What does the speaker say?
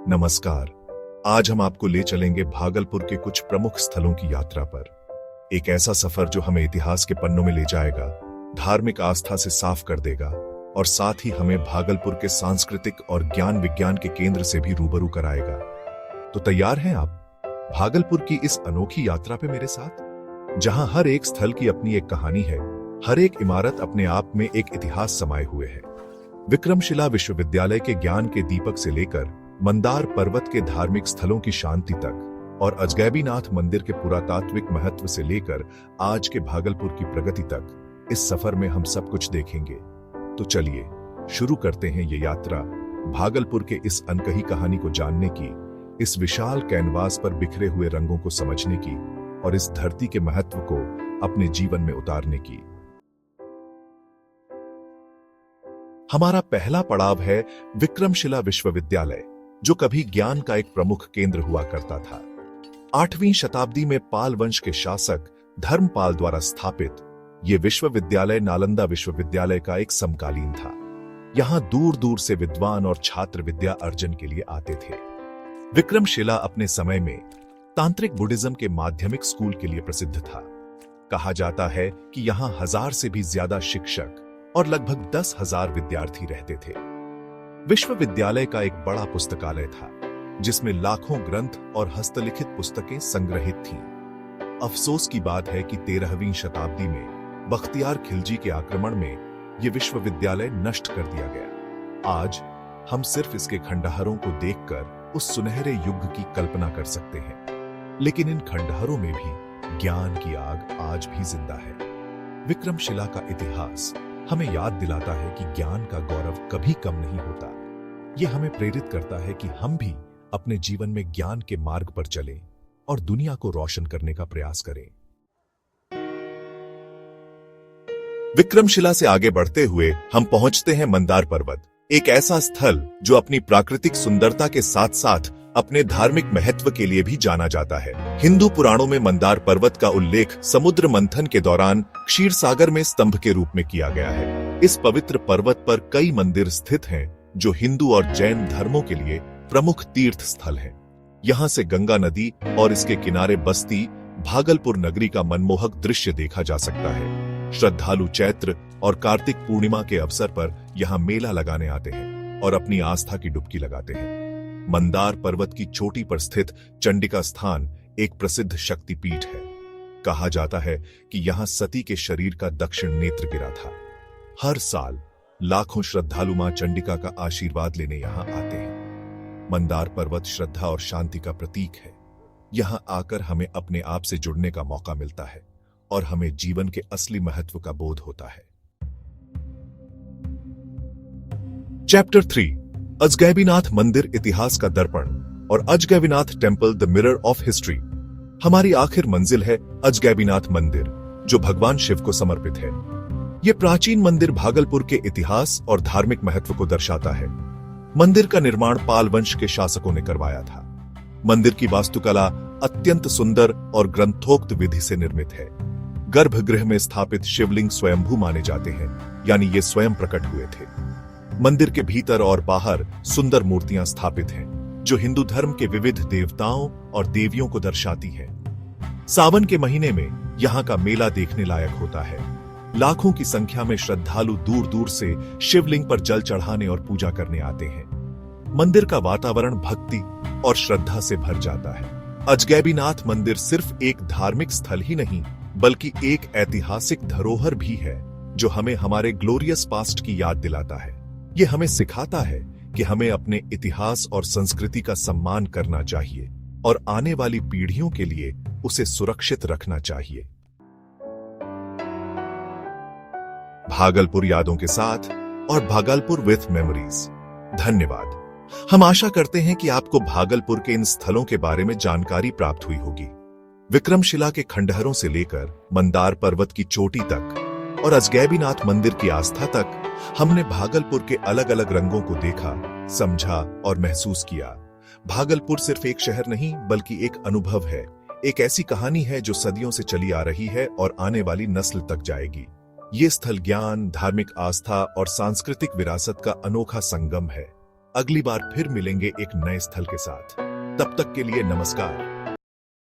नमस्कार। आज हम आपको ले चलेंगे भागलपुर के कुछ प्रमुख स्थलों की यात्रा पर। एक ऐसा सफर जो हमें इतिहास के पन्नों में ले जाएगा, धार्मिक आस्था से साफ कर देगा और साथ ही हमें भागलपुर के सांस्कृतिक और ज्ञान विज्ञान के केंद्र से भी रूबरू कराएगा। तो तैयार हैं आप भागलपुर की इस अनोखी यात्रा पे मेरे साथ, जहां हर एक स्थल की अपनी एक कहानी है, हर एक इमारत अपने आप में एक इतिहास समाये हुए है। विक्रमशिला विश्वविद्यालय के ज्ञान के दीपक से लेकर मंदार पर्वत के धार्मिक स्थलों की शांति तक और अजगैबीनाथ मंदिर के पुरातात्विक महत्व से लेकर आज के भागलपुर की प्रगति तक, इस सफर में हम सब कुछ देखेंगे। तो चलिए शुरू करते हैं ये यात्रा भागलपुर के इस अनकही कहानी को जानने की, इस विशाल कैनवास पर बिखरे हुए रंगों को समझने की और इस धरती के महत्व को अपने जीवन में उतारने की। हमारा पहला पड़ाव है विक्रमशिला विश्वविद्यालय, जो कभी ज्ञान का एक प्रमुख केंद्र हुआ करता था। 8वीं शताब्दी में पाल वंश के शासक धर्मपाल द्वारा स्थापित यह विश्वविद्यालय नालंदा विश्वविद्यालय का एक समकालीन था। यहां दूर दूर से विद्वान और छात्र विद्या अर्जन के लिए आते थे। विक्रमशिला अपने समय में तांत्रिक बुद्धिज्म के माध्यमिक स्कूल के लिए प्रसिद्ध था। कहा जाता है कि यहां 1000 से भी ज्यादा शिक्षक और लगभग 10,000 विद्यार्थी रहते थे। विश्वविद्यालय का एक बड़ा पुस्तकालय था, जिसमें लाखों ग्रंथ और हस्तलिखित पुस्तकें संग्रहित थीं। अफसोस की बात है कि 13वीं शताब्दी में बख्तियार खिलजी के आक्रमण में यह विश्वविद्यालय नष्ट कर दिया गया। आज हम सिर्फ इसके खंडहरों को देखकर उस सुनहरे युग की कल्पना कर सकते हैं, लेकिन इन खंडहरों में भी ज्ञान की आग आज भी जिंदा है। विक्रमशिला का इतिहास हमें याद दिलाता है कि ज्ञान का गौरव कभी कम नहीं होता। यह हमें प्रेरित करता है कि हम भी अपने जीवन में ज्ञान के मार्ग पर चलें और दुनिया को रोशन करने का प्रयास करें। विक्रमशिला से आगे बढ़ते हुए हम पहुंचते हैं मंदार पर्वत, एक ऐसा स्थल जो अपनी प्राकृतिक सुंदरता के साथ साथ अपने धार्मिक महत्व के लिए भी जाना जाता है। हिंदू पुराणों में मंदार पर्वत का उल्लेख समुद्र मंथन के दौरान क्षीर सागर में स्तंभ के रूप में किया गया है। इस पवित्र पर्वत पर कई मंदिर स्थित हैं, जो हिंदू और जैन धर्मों के लिए प्रमुख तीर्थ स्थल हैं। यहाँ से गंगा नदी और इसके किनारे बसती भागलपुर नगरी का मनमोहक दृश्य देखा जा सकता है। श्रद्धालु चैत्र और कार्तिक पूर्णिमा के अवसर पर यहाँ मेला लगाने आते हैं और अपनी आस्था की डुबकी लगाते हैं। मंदार पर्वत की चोटी पर स्थित चंडिका स्थान एक प्रसिद्ध शक्तिपीठ है। कहा जाता है कि यहाँ सती के शरीर का दक्षिण नेत्र गिरा था। हर साल लाखों श्रद्धालु मां चंडिका का आशीर्वाद लेने यहाँ आते हैं। मंदार पर्वत श्रद्धा और शांति का प्रतीक है। यहाँ आकर हमें अपने आप से जुड़ने का मौका मिलता है और हमें जीवन के असली महत्व का बोध होता है। चैप्टर 3, अजगैबीनाथ मंदिर इतिहास का दर्पण और Ajgaibinath temple the mirror of history. हमारी आखिर मंजिल है अजगैबीनाथ मंदिर, जो भगवान शिव को समर्पित है। यह प्राचीन मंदिर भागलपुर के इतिहास और धार्मिक महत्व को दर्शाता है। मंदिर का निर्माण पाल वंश के शासकों ने करवाया था। मंदिर की वास्तुकला अत्यंत सुंदर और ग्रंथोक्त विधि से निर्मित है। गर्भगृह में स्थापित शिवलिंग स्वयंभू माने जाते हैं, यानी ये स्वयं प्रकट हुए थे। मंदिर के भीतर और बाहर सुंदर मूर्तियां स्थापित हैं, जो हिंदू धर्म के विविध देवताओं और देवियों को दर्शाती हैं। सावन के महीने में यहाँ का मेला देखने लायक होता है। लाखों की संख्या में श्रद्धालु दूर दूर से शिवलिंग पर जल चढ़ाने और पूजा करने आते हैं। मंदिर का वातावरण भक्ति और श्रद्धा से भर जाता है। अजगैबीनाथ मंदिर सिर्फ एक धार्मिक स्थल ही नहीं, बल्कि एक ऐतिहासिक धरोहर भी है, जो हमें हमारे ग्लोरियस पास्ट की याद दिलाता है। ये हमें सिखाता है कि हमें अपने इतिहास और संस्कृति का सम्मान करना चाहिए और आने वाली पीढ़ियों के लिए उसे सुरक्षित रखना चाहिए। भागलपुर यादों के साथ और भागलपुर विथ मेमोरीज। धन्यवाद। हम आशा करते हैं कि आपको भागलपुर के इन स्थलों के बारे में जानकारी प्राप्त हुई होगी। विक्रमशिला के खंडहरों से लेकर मंदार पर्वत की चोटी तक और अजगैबीनाथ मंदिर की आस्था तक हमने भागलपुर के अलग अलग रंगों को देखा, समझा और महसूस किया। भागलपुर सिर्फ एक शहर नहीं, बल्कि एक अनुभव है, एक ऐसी कहानी है जो सदियों से चली आ रही है और आने वाली नस्ल तक जाएगी। ये स्थल ज्ञान, धार्मिक आस्था और सांस्कृतिक विरासत का अनोखा संगम है। अगली बार फिर मिलेंगे एक नए स्थल के साथ। तब तक के लिए नमस्कार।